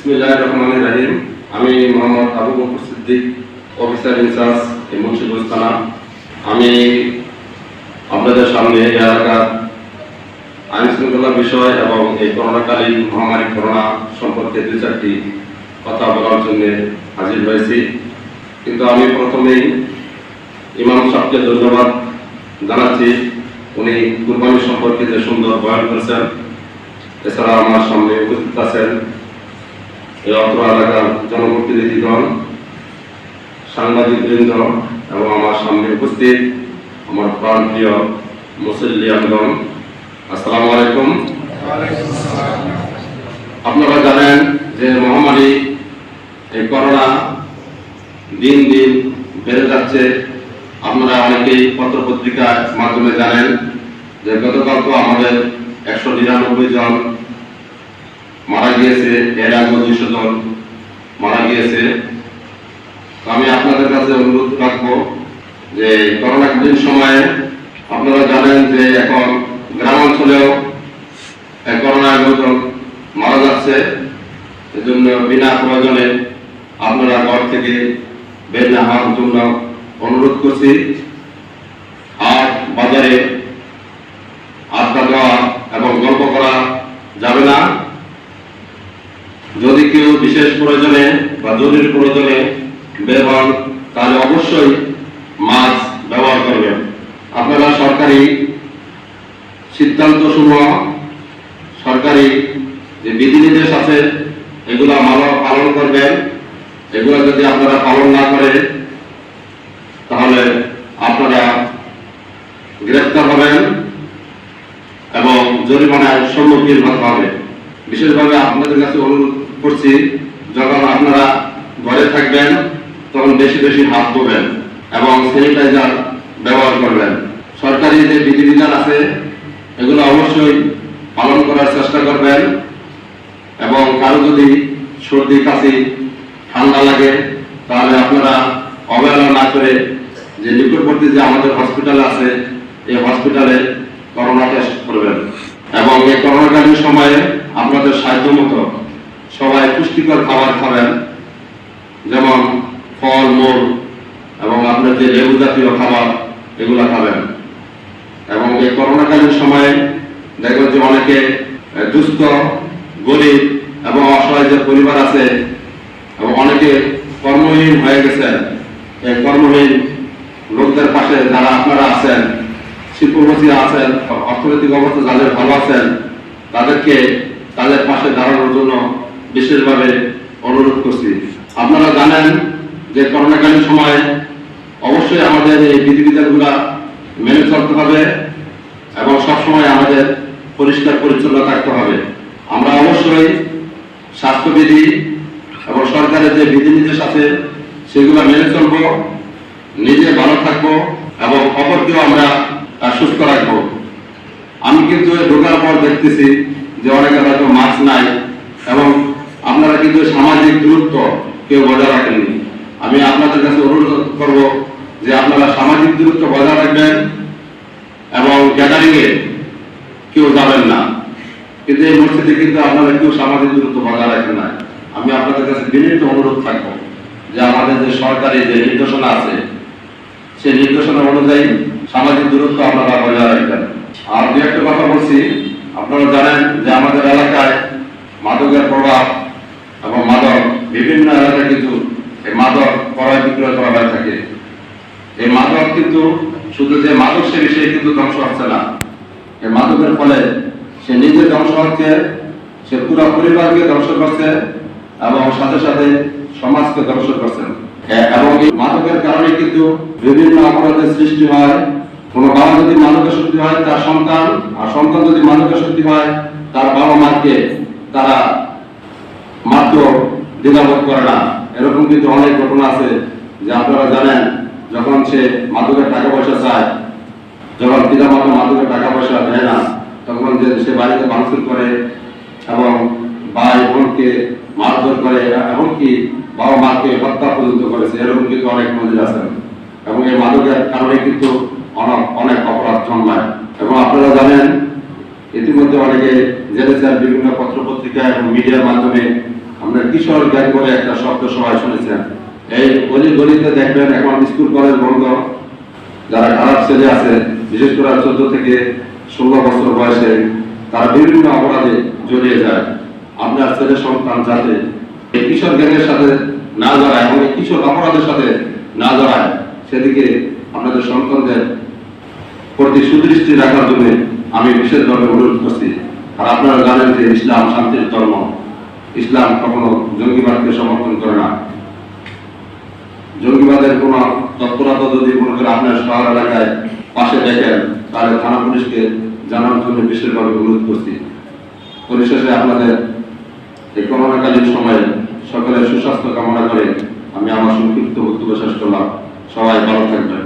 বিসমিল্লাহির রহমানির রহিম। আমি মোহাম্মদ আবু বকর সিদ্দিক, অফিসার ইনচার্জ মুন্সিগঞ্জ থানা। আমি আপনাদের সামনে এলাকার আইন শৃঙ্খলা বিষয় এবং এই করোনাকালীন মহামারী করোনা সম্পর্কে দুই চারটি কথা বলার জন্য হাজির হয়েছি। কিন্তু আমি প্রথমেই ইমাম সাহেবকে ধন্যবাদ জানাচ্ছি। উনি কুরবানি সম্পর্কে যে সুন্দর বয়ান করেছেন। এছাড়া আমার সামনে উপস্থিত আছেন এই অত্র এলাকার জনপ্রতিনিধিগণ, সাংবাদিকবৃন্দ এবং আমার সামনে উপস্থিত আমার প্রাণপ্রিয় মুসল্লিয়ানগণ, আসসালামু আলাইকুম। আপনারা জানেন যে মহামারী এই করোনা দিন দিন বেড়ে যাচ্ছে। আপনারা অনেকেই পত্র পত্রিকার মাধ্যমে জানেন যে গতকাল তো আমাদের 199 জন মারা গিয়েছে, এর আগে 200 জন মারা গিয়েছে। আমি আপনাদের কাছে অনুরোধ রাখবো যে করোনাকালীন সময়ে আপনারা জানেন যে এখন গ্রামাঞ্চলেও করোনার লোকজন মারা যাচ্ছে। এজন্য বিনা প্রয়োজনে আপনারা ঘর থেকে বের না হওয়ার জন্য অনুরোধ করছি। আর বাজারে আড্ডা দেওয়া এবং গল্প করা যাবে না। যদি কেউ বিশেষ প্রয়োজনে বা জরুরি প্রয়োজনে বের হন তাহলে অবশ্যই মাস্ক ব্যবহার করবেন। আপনারা সরকারি সিদ্ধান্ত সমূহ, সরকারি যে বিধিনির্দেশ আছে এগুলো পালন করবেন। এগুলো যদি আপনারা পালন না করে তাহলে আপনারা গ্রেফতার হবেন এবং জরিমানার সম্মুখীন হতে হবে। বিশেষভাবে আপনাদের কাছে অনুরোধ করছি, যখন আপনারা ঘরে থাকবেন তখন বেশি বেশি হাত ধোবেন এবং স্যানিটাইজার ব্যবহার করবেন। সরকারি যে বিধিবিধান আছে এগুলো অবশ্যই পালন করার চেষ্টা করবেন এবং কারো যদি সর্দি কাশি ঠান্ডা লাগে তাহলে আপনারা অবহেলা না করে যে নিকটবর্তী যে আমাদের হসপিটাল আছে এই হসপিটালে করোনা টেস্ট করবেন এবং এই করোনাকালীন সময়ে আপনাদের সাধ্য মতো সবাই পুষ্টিকর খাবার খাবেন, যেমন ফল মূল এবং আপনার যে লেবু জাতীয় খাবার এগুলো খাবেন। এবং এই করোনাকালীন সময়ে দেখবেন যে অনেকে দুস্থ, গরিব এবং অসহায় যে পরিবার আছে এবং অনেকে কর্মহীন হয়ে গেছেন। এই কর্মহীন লোকদের পাশে যারা আপনারা আছেন, শিল্পপতি আছেন, অর্থনৈতিক অবস্থা যাদের ভালো আছেন তাদেরকে তাদের পাশে দাঁড়ানোর জন্য বিশেষভাবে অনুরোধ করছি। আপনারা জানেন যে করোনাকালীন সময়ে অবশ্যই আমাদের এই বিধিবিধানগুলো মেনে চলতে হবে এবং সবসময় আমাদের পরিষ্কার পরিচ্ছন্ন থাকতে হবে। আমরা অবশ্যই স্বাস্থ্যবিধি এবং সরকারের যে বিধিনির্দেশ আছে সেগুলো মেনে চলব, নিজে ভালো থাকবো এবং অপরকেও আমরা সুস্থ রাখবো। আমি কিন্তু ঢোকার পর দেখতেছি যে অনেকে হয়তো মাস্ক নাই এবং আপনারা কিন্তু সামাজিক দূরত্ব কেউ বজায় রাখেননি। আমি আপনাদের কাছে অনুরোধ করব যে আপনারা সামাজিক দূরত্ব বজায় রাখবেন এবং গ্যাদারিং এ কেউ যাবেন না। কিন্তু এই মসজিদে কিন্তু আপনারা কেউ সামাজিক দূরত্ব বজায় রাখেন না। আমি আপনাদের কাছে বিনীত অনুরোধ থাকবো যে আমাদের যে সরকারি যে নির্দেশনা আছে সেই নির্দেশনা অনুযায়ী সামাজিক দূরত্ব আপনারা বজায় রাখবেন। আর দু একটা কথা বলছি, আপনারা জানেন যে আমাদের এলাকায় মাদকের প্রভাব এবং মাদক বিভিন্ন এলাকায় কিন্তু এই মাদক ক্রয় বিক্রয় করা হয়ে থাকে। এই মাদক কিন্তু শুধু যে মাদক সে বিষয়ে কিন্তু ধ্বংস হচ্ছে না, এই মাদকের ফলে সে নিজে ধ্বংস হচ্ছে, সে পুরো পরিবারকে ধ্বংস করছে এবং সাথে সাথে সমাজকে ধ্বংস করছে। এবং এই মাদকের কারণে কিন্তু বিভিন্ন অপরাধের সৃষ্টি হয়। কোনো বাবা যদি মাদকাসক্তি হয় তার সন্তান, আর সন্তান যদি মাদকাসক্তি হয় তার বাবা মাকে তারা মাত্র দ্বিধাবোধ করে না। এরকম কিন্তু অনেক ঘটনা আছে যে আপনারা জানেন, যখন সে মাদকের টাকা পয়সা চায়, যখন পিতা মাতা মাদকের টাকা পয়সা দেয় না তখন যে সে বাড়িতে ভাঙচুর করে এবং ভাই বোনকে মারধর করে, এমনকি বাবা মাকে হত্যা পর্যন্ত করেছে। এরকম কিন্তু অনেক মন্দির আছেন এবং এই মাদকের কারণে কিন্তু অনেক অপরাধ জন্মায়। এবং আপনারা জানেন ইতিমধ্যে অনেকে জেনেছেন বিভিন্ন পত্র পত্রিকা এবং মিডিয়ার মাধ্যমে আমরা কিশোর গ্যাং করে একটা শব্দ সবাই শুনেছেন। এই অলি গলিতে দেখবেন এখন স্কুল কলেজ বন্ধ, যারা খারাপ ছেলে আছে বিশেষ করে 14 থেকে 16 বছর বয়সে তারা বিভিন্ন অপরাধে জড়িয়ে যায়। আপনার ছেলে সন্তান যাতে এই কিশোর গ্যাংয়ের সাথে না জড়ায় এবং এই কিশোর অপরাধের সাথে না জড়ায় সেদিকে আপনাদের সন্তানদের প্রতি সুদৃষ্টি রাখার জন্য আমি বিশেষভাবে অনুরোধ করছি। আর আপনারা জানেন যে ইসলাম শান্তির ধর্ম, ইসলাম কখনো জঙ্গিবাদকে সমর্থন করে না। জঙ্গিবাদের কোন তৎপরতা যদি মনে করে আপনার শহর এলাকায় পাশে দেখেন তাহলে থানা পুলিশকে জানানোর জন্য বিশেষভাবে অনুরোধ করছি। পরিশেষে আপনাদের এই করোনাকালীন সময়ে সকলের সুস্বাস্থ্য কামনা করে আমি আমার সংক্ষিপ্ত বক্তব্য শেষ করলাম। সবাই ভালো থাকবেন।